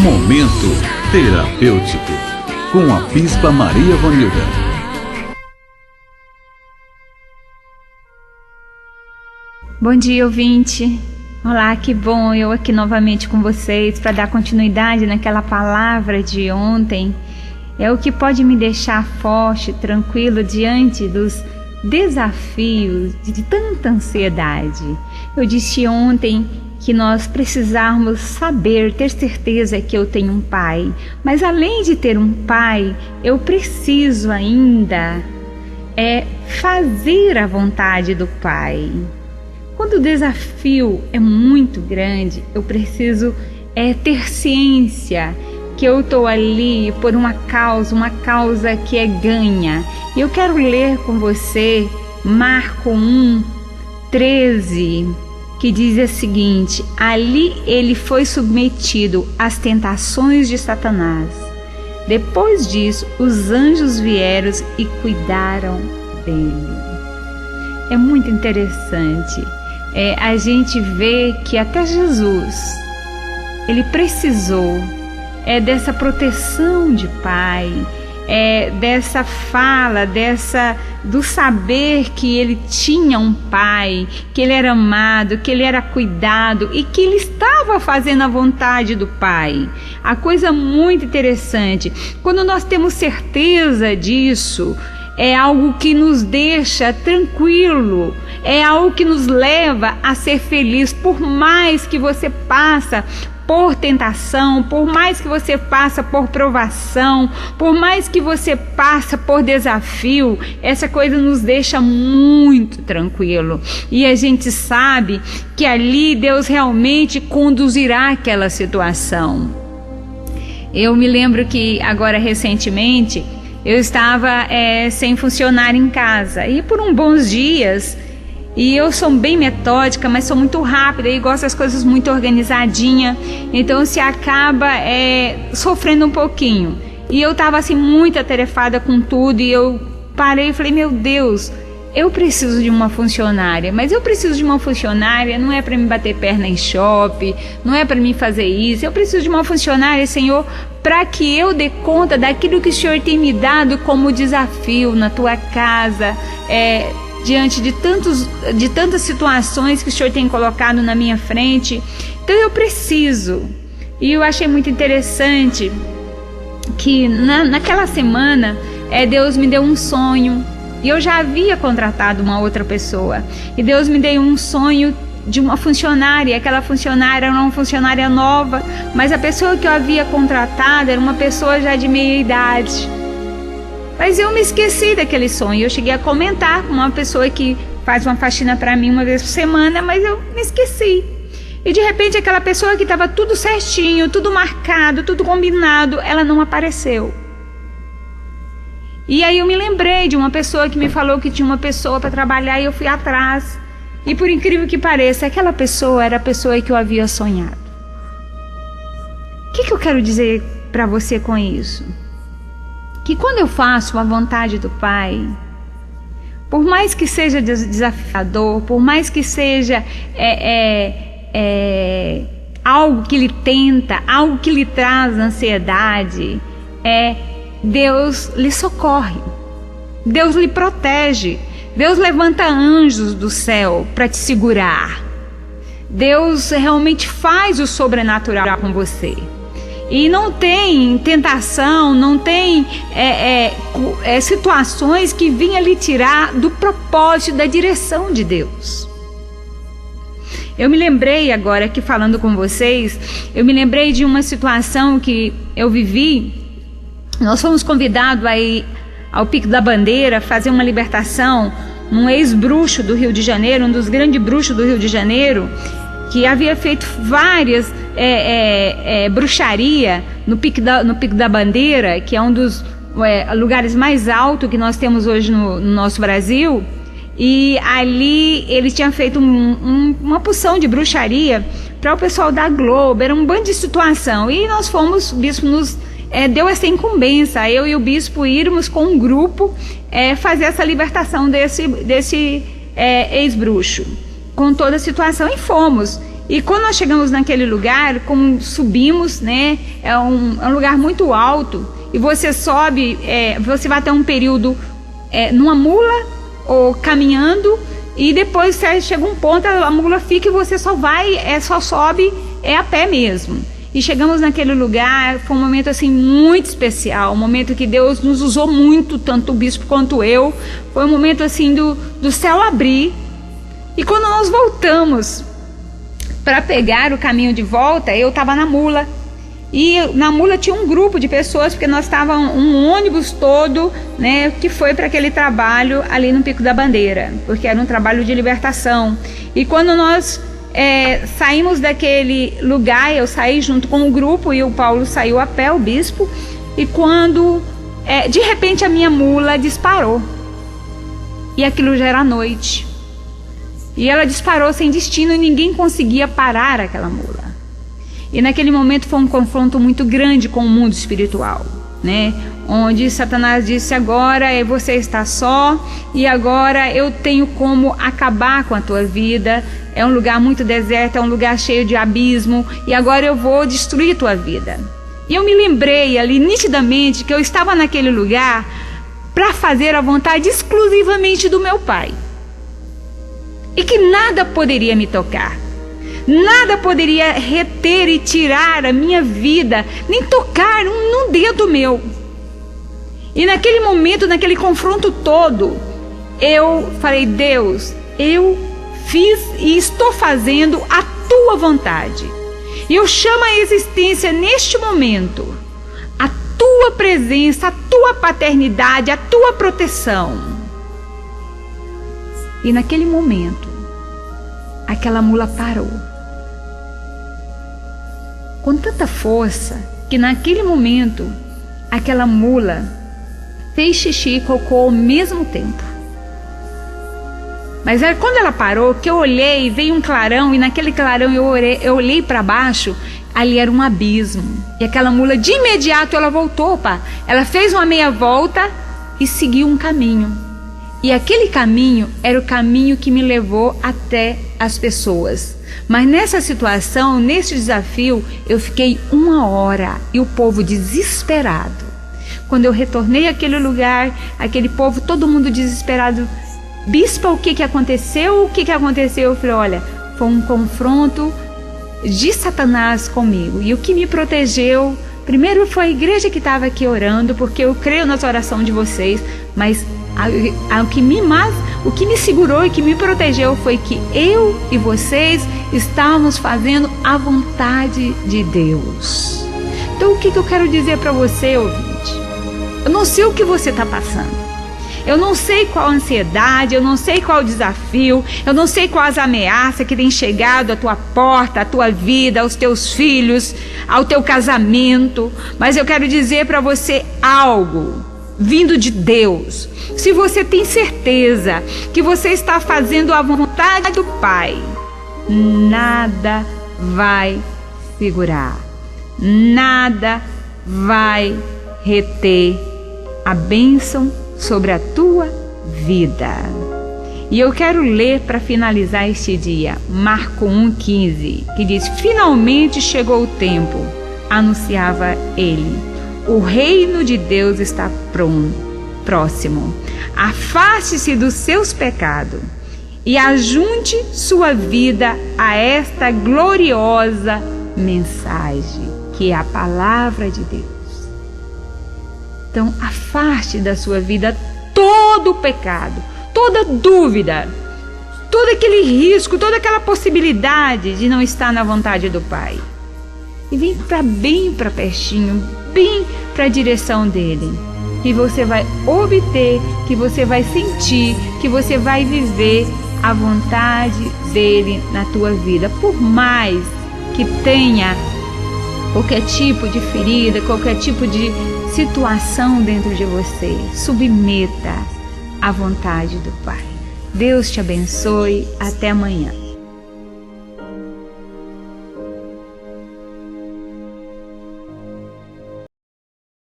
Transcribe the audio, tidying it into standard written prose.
Momento terapêutico com a Bispa Maria Vonilda. Bom dia, ouvinte. Olá, que bom eu aqui novamente com vocês para dar continuidade naquela palavra de ontem. É o que pode me deixar forte, tranquilo diante dos desafios de tanta ansiedade. Eu disse ontem que nós precisamos saber, ter certeza que eu tenho um pai, mas além de ter um pai, eu preciso ainda fazer a vontade do pai. Quando o desafio é muito grande, eu preciso ter ciência que eu estou ali por uma causa que é ganha. E eu quero ler com você Marcos 1:13, que diz o seguinte: ali ele foi submetido às tentações de Satanás. Depois disso, os anjos vieram e cuidaram dele. É muito interessante. A gente vê que até Jesus, ele precisou dessa proteção de pai, dessa fala, do saber que ele tinha um pai, que ele era amado, que ele era cuidado e que ele estava fazendo a vontade do pai. A coisa muito interessante, quando nós temos certeza disso, é algo que nos deixa tranquilo, é algo que nos leva a ser feliz, por mais que você passa por tentação, por mais que você passa por provação, por mais que você passa por desafio, essa coisa nos deixa muito tranquilo. E a gente sabe que ali Deus realmente conduzirá aquela situação. Eu me lembro que agora recentemente eu estava sem funcionário em casa e por bons dias, e eu sou bem metódica, mas sou muito rápida e gosto das coisas muito organizadinha, então se acaba sofrendo um pouquinho. E eu estava assim muito atarefada com tudo e eu parei e falei: meu Deus, eu preciso de uma funcionária, mas eu preciso de uma funcionária, não é para me bater perna em shopping, não é para mim fazer isso, eu preciso de uma funcionária, Senhor, para que eu dê conta daquilo que o Senhor tem me dado como desafio na tua casa, diante de tantas situações que o Senhor tem colocado na minha frente. Então eu preciso. E eu achei muito interessante que naquela semana Deus me deu um sonho. E eu já havia contratado uma outra pessoa. E Deus me deu um sonho de uma funcionária. Aquela funcionária era uma funcionária nova, mas a pessoa que eu havia contratado era uma pessoa já de meia idade. Mas eu me esqueci daquele sonho. Eu cheguei a comentar com uma pessoa que faz uma faxina para mim uma vez por semana, mas eu me esqueci. E de repente aquela pessoa que estava tudo certinho, tudo marcado, tudo combinado, ela não apareceu. E aí eu me lembrei de uma pessoa que me falou que tinha uma pessoa para trabalhar e eu fui atrás. E por incrível que pareça, aquela pessoa era a pessoa que eu havia sonhado. O que eu quero dizer para você com isso? Que quando eu faço a vontade do Pai, por mais que seja desafiador, por mais que seja algo que lhe tenta, algo que lhe traz ansiedade, Deus lhe socorre, Deus lhe protege, Deus levanta anjos do céu para te segurar. Deus realmente faz o sobrenatural com você. E não tem tentação, não tem situações que vinham lhe tirar do propósito, da direção de Deus. Eu me lembrei agora aqui falando com vocês, eu me lembrei de uma situação que eu vivi. Nós fomos convidados a ir ao Pico da Bandeira fazer uma libertação num ex-bruxo do Rio de Janeiro, um dos grandes bruxos do Rio de Janeiro, que havia feito várias bruxaria no Pico da Bandeira, que é um dos lugares mais altos que nós temos hoje no nosso Brasil. E ali ele tinha feito uma poção de bruxaria para o pessoal da Globo. Era um bando de situação. E nós fomos, o bispo nos deu essa incumbência, eu e o bispo irmos com um grupo fazer essa libertação desse ex-bruxo, com toda a situação, e fomos. E quando nós chegamos naquele lugar, como subimos, né, é um lugar muito alto, e você sobe, você vai até um período numa mula ou caminhando, e depois você chega um ponto, a mula fica e você só sobe a pé mesmo. E chegamos naquele lugar, foi um momento assim muito especial, um momento que Deus nos usou muito, tanto o bispo quanto eu. Foi um momento assim do céu abrir. E quando nós voltamos para pegar o caminho de volta, eu estava na mula. E na mula tinha um grupo de pessoas, porque nós estávamos um ônibus todo, né, que foi para aquele trabalho ali no Pico da Bandeira, porque era um trabalho de libertação. E quando nós saímos daquele lugar, eu saí junto com o grupo e o Paulo saiu a pé, o bispo, e quando de repente a minha mula disparou, e aquilo já era noite, e ela disparou sem destino e ninguém conseguia parar aquela mula. E naquele momento foi um confronto muito grande com o mundo espiritual, né? Onde Satanás disse: agora você está só, e agora eu tenho como acabar com a tua vida. É um lugar muito deserto, é um lugar cheio de abismo, e agora eu vou destruir tua vida. E eu me lembrei ali nitidamente que eu estava naquele lugar para fazer a vontade exclusivamente do meu Pai, e que nada poderia me tocar. Nada poderia reter e tirar a minha vida, nem tocar num dedo meu. E naquele momento, naquele confronto todo, eu falei: Deus, eu fiz e estou fazendo a tua vontade. E eu chamo à existência neste momento a tua presença, a tua paternidade, a tua proteção. E naquele momento, aquela mula parou. Com tanta força que naquele momento aquela mula fez xixi e cocô ao mesmo tempo. Mas quando ela parou, que eu olhei, veio um clarão, e naquele clarão eu olhei para baixo, ali era um abismo. E aquela mula de imediato ela voltou, ela fez uma meia volta e seguiu um caminho. E aquele caminho era o caminho que me levou até as pessoas. Mas nessa situação, nesse desafio, eu fiquei 1 hora e o povo desesperado. Quando eu retornei àquele lugar, aquele povo, todo mundo desesperado: bispa, o que aconteceu? O que aconteceu? Eu falei: olha, foi um confronto de Satanás comigo. E o que me protegeu, primeiro foi a igreja que estava aqui orando, porque eu creio nas orações de vocês, mas o que me segurou e que me protegeu foi que eu e vocês estávamos fazendo a vontade de Deus. Então o que eu quero dizer para você, ouvinte? Eu não sei o que você está passando, eu não sei qual a ansiedade, eu não sei qual o desafio, eu não sei quais as ameaças que têm chegado à tua porta, à tua vida, aos teus filhos, ao teu casamento, mas eu quero dizer para você algo vindo de Deus. Se você tem certeza que você está fazendo a vontade do Pai, nada vai segurar, nada vai reter a bênção sobre a tua vida. E eu quero ler para finalizar este dia Marcos 1,15, que diz: finalmente chegou o tempo, anunciava ele, o reino de Deus está próximo. Afaste-se dos seus pecados e ajunte sua vida a esta gloriosa mensagem, que é a palavra de Deus. Então, afaste da sua vida todo o pecado, toda dúvida, todo aquele risco, toda aquela possibilidade de não estar na vontade do Pai. E vem bem para pertinho, bem para a direção dele. E você vai obter, que você vai sentir, que você vai viver a vontade dele na tua vida. Por mais que tenha qualquer tipo de ferida, qualquer tipo de situação dentro de você, submeta à vontade do Pai. Deus te abençoe. Até amanhã.